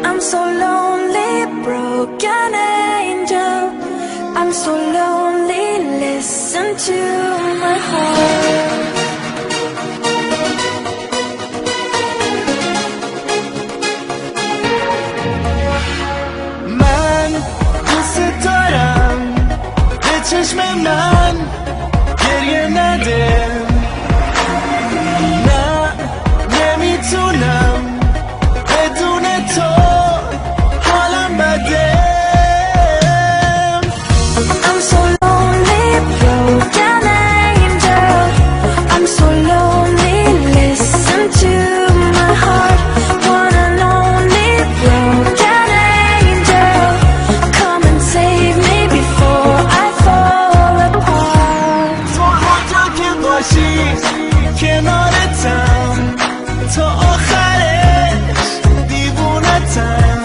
I'm so lonely, broken angel. I'm so lonely, listen to my heart. من دوست دارم به چشم من گریه نده، نه نمیتونم بدون تو حالم بده. I'm so lonely, broken angel. I'm so lonely, listen to my heart. One and only broken angel, come and save me before I fall apart. تو هر جا که باشی کنارتم، تا آخرش دیوونتم.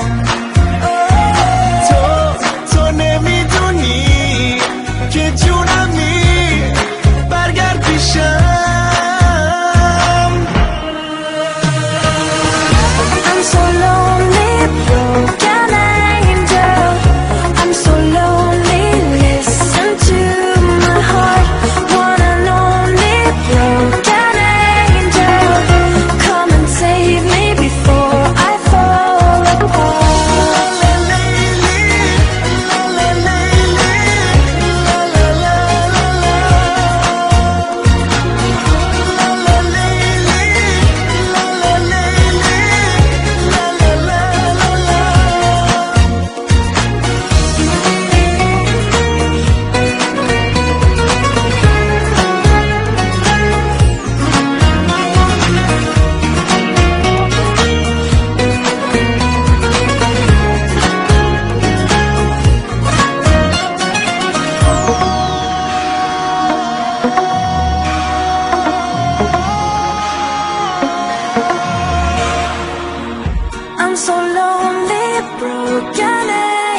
تو نمیدونی که جونمی، برگرد پیشم. I'm so lonely, broken angel. I'm so lonely, listen to my heart. One and only broken angel, come and save me before I fall apart. I'm so lonely, broken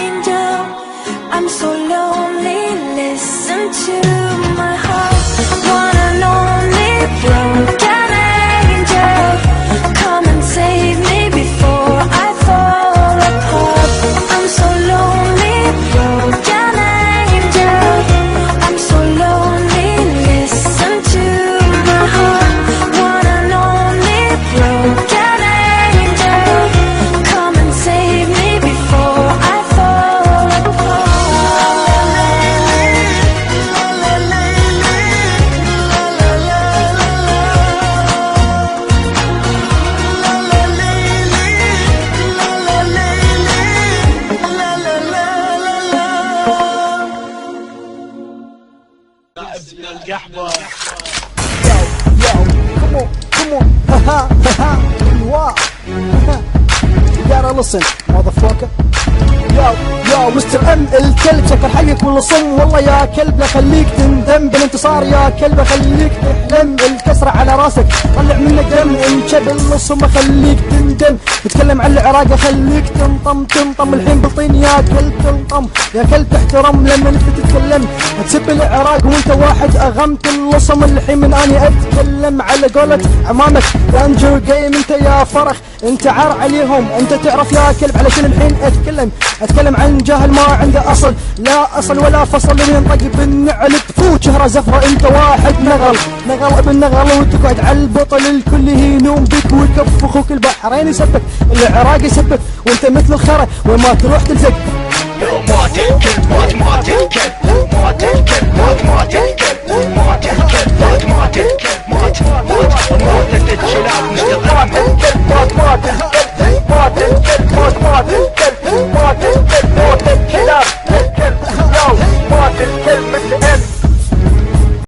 angel. I'm so lonely, listen to my heart. One and only broken angel, come and save me before I fall apart. I'm so lonely, broken angel. I'm so lonely, listen to my heart. One and only broken angel, come and save me before I fall apart. ابن القحبة. Yo, come on, haha, haha, wow, you gotta listen, motherfucker. يا مستر ام الكلب شكل حيك ولا صم، والله يا كلب لا خليك تندم بالانتصار، يا كلب خليك تحلم الكسرة على راسك، طلع منك دم انشد الصم خليك تندم، تتكلم عن العراق خليك تنطم الحين بالطين يا كلب تنطم، يا كلب تحترم لما انت تتكلم، تسب العراق وانت واحد اغمت اللصم، الحين من اني اتكلم على قولة عمامك يا انجو جيم، انت يا فرخ انت عار عليهم، انت تعرف يا كلب علشان الحين اتكلم عن جاهل ما عنده اصل، لا اصل ولا فصل، اللي ينطق بالنعل تفوت شهره زفره، انت واحد نغل ابن نغل، وتقعد على البطل الكل يهينون بك ويكف اخوك البحرين يسبك، العراق يسبك وانت مثل الخرا وين ما تروح تلزق. مات الكلب مات الكلب مات الكلب مات الكلب